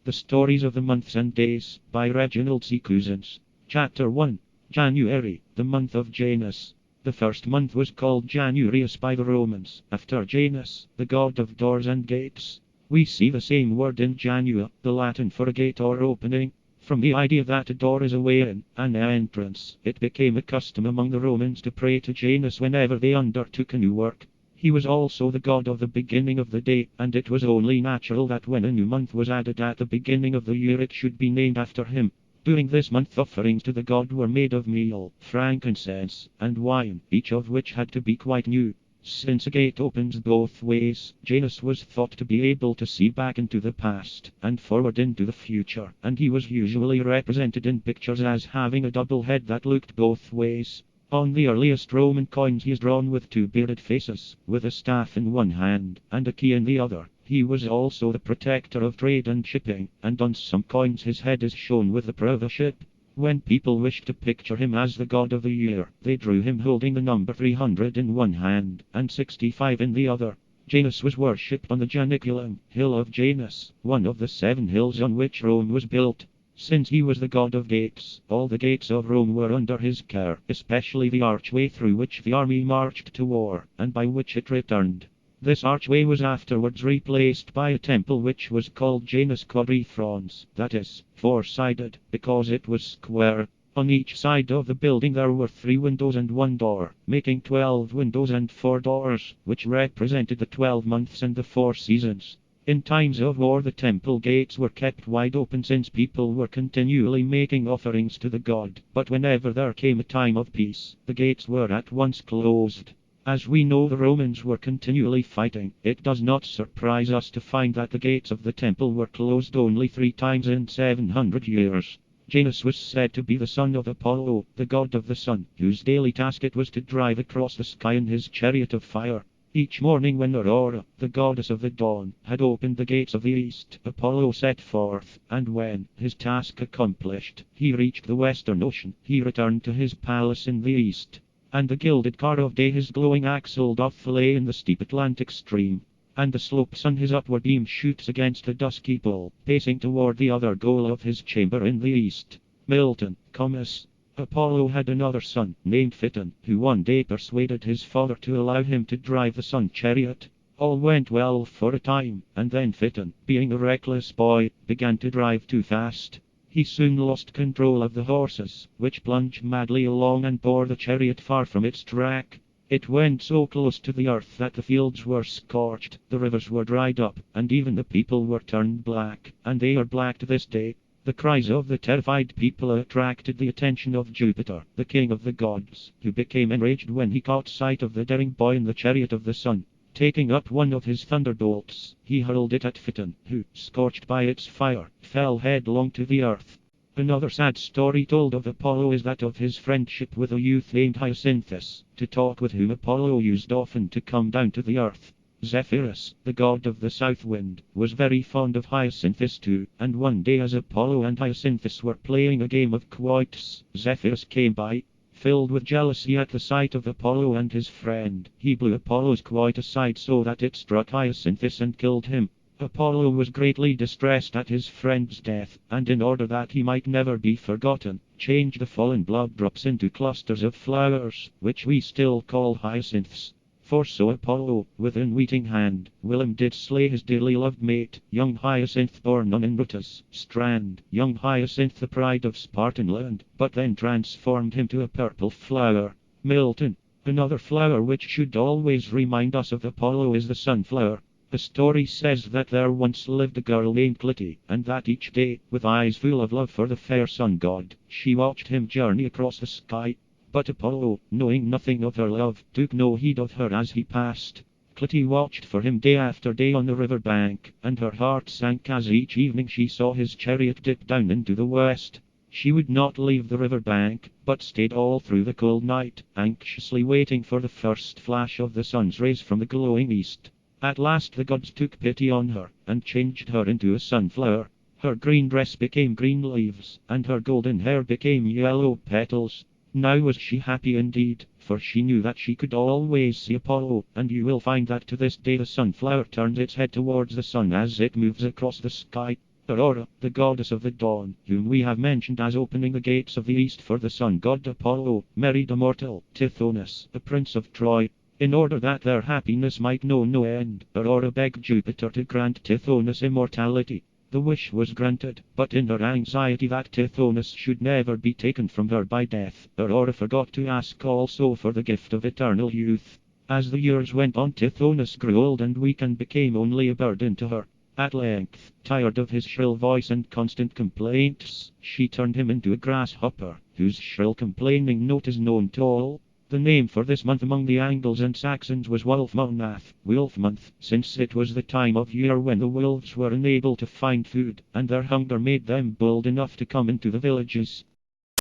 The Stories of the Months and Days, by Reginald C. COUZENS. Chapter 1. January, the month of Janus. The first month was called Januarius by the Romans, after Janus, the god of doors and gates. We see the same word in Janua, the Latin for a gate or opening. From the idea that a door is a way in, an entrance, it became a custom among the Romans to pray to Janus whenever they undertook a new work. He was also the god of the beginning of the day, and it was only natural that when a new month was added at the beginning of the year it should be named after him. During this month offerings to the god were made of meal, frankincense, and wine, each of which had to be quite new. Since a gate opens both ways, Janus was thought to be able to see back into the past and forward into the future, and he was usually represented in pictures as having a double head that looked both ways. On the earliest Roman coins he is drawn with two bearded faces, with a staff in one hand and a key in the other. He was also the protector of trade and shipping, and on some coins his head is shown with the prow of a ship. When people wished to picture him as the god of the year, they drew him holding the number 300 in one hand and 65 in the other. Janus was worshipped on the Janiculum, hill of Janus, one of the 7 hills on which Rome was built. Since he was the god of gates, all the gates of Rome were under his care, especially the archway through which the army marched to war, and by which it returned. This archway was afterwards replaced by a temple which was called Janus Quadrifrons, that is, 4-sided, because it was square. On each side of the building there were 3 windows and 1 door, making 12 windows and 4 doors, which represented the 12 months and the 4 seasons. In times of war the temple gates were kept wide open since people were continually making offerings to the god, but whenever there came a time of peace, the gates were at once closed. As we know the Romans were continually fighting, it does not surprise us to find that the gates of the temple were closed only 3 times in 700 years. Janus was said to be the son of Apollo, the god of the sun, whose daily task it was to drive across the sky in his chariot of fire. Each morning when Aurora, the goddess of the dawn, had opened the gates of the east, Apollo set forth, and when, his task accomplished, he reached the western ocean, he returned to his palace in the east. And the gilded car of day his glowing axle doth lay in the steep Atlantic stream. And the slopes on his upward beam shoots against the dusky pole, pacing toward the other goal of his chamber in the east. Milton, Comus. Apollo had another son, named Phaeton, who one day persuaded his father to allow him to drive the sun chariot. All went well for a time, and then Phaeton, being a reckless boy, began to drive too fast. He soon lost control of the horses, which plunged madly along and bore the chariot far from its track. It went so close to the earth that the fields were scorched, the rivers were dried up, and even the people were turned black, and they are black to this day. The cries of the terrified people attracted the attention of Jupiter, the king of the gods, who became enraged when he caught sight of the daring boy in the chariot of the sun. Taking up one of his thunderbolts, he hurled it at Phaeton, who, scorched by its fire, fell headlong to the earth. Another sad story told of Apollo is that of his friendship with a youth named Hyacinthus, to talk with whom Apollo used often to come down to the earth. Zephyrus, the god of the south wind, was very fond of Hyacinthus too, and one day as Apollo and Hyacinthus were playing a game of quoits, Zephyrus came by. Filled with jealousy at the sight of Apollo and his friend, he blew Apollo's quoit aside so that it struck Hyacinthus and killed him. Apollo was greatly distressed at his friend's death, and in order that he might never be forgotten, changed the fallen blood drops into clusters of flowers, which we still call hyacinths. For so Apollo, with unweeting hand, whilom did slay his dearly loved mate, young Hyacinth born on Enrutus' strand, young Hyacinth the pride of Spartan land, but then transformed him to a purple flower. Milton. Another flower which should always remind us of Apollo is the sunflower. The story says that there once lived a girl named Clytie, and that each day, with eyes full of love for the fair sun god, she watched him journey across the sky. But Apollo, knowing nothing of her love, took no heed of her as he passed. Clytie watched for him day after day on the river bank, and her heart sank as each evening she saw his chariot dip down into the west. She would not leave the river bank, but stayed all through the cold night, anxiously waiting for the first flash of the sun's rays from the glowing east. At last the gods took pity on her, and changed her into a sunflower. Her green dress became green leaves, and her golden hair became yellow petals. Now was she happy indeed, for she knew that she could always see Apollo, and you will find that to this day the sunflower turns its head towards the sun as it moves across the sky. Aurora, the goddess of the dawn, whom we have mentioned as opening the gates of the east for the sun god Apollo, married a mortal, Tithonus, the prince of Troy. In order that their happiness might know no end, Aurora begged Jupiter to grant Tithonus immortality. The wish was granted, but in her anxiety that Tithonus should never be taken from her by death, Aurora forgot to ask also for the gift of eternal youth. As the years went on, Tithonus grew old and weak and became only a burden to her. At length, tired of his shrill voice and constant complaints, she turned him into a grasshopper, whose shrill complaining note is known to all. The name for this month among the Angles and Saxons was Wolfmonth, Wolf month, since it was the time of year when the wolves were unable to find food, and their hunger made them bold enough to come into the villages.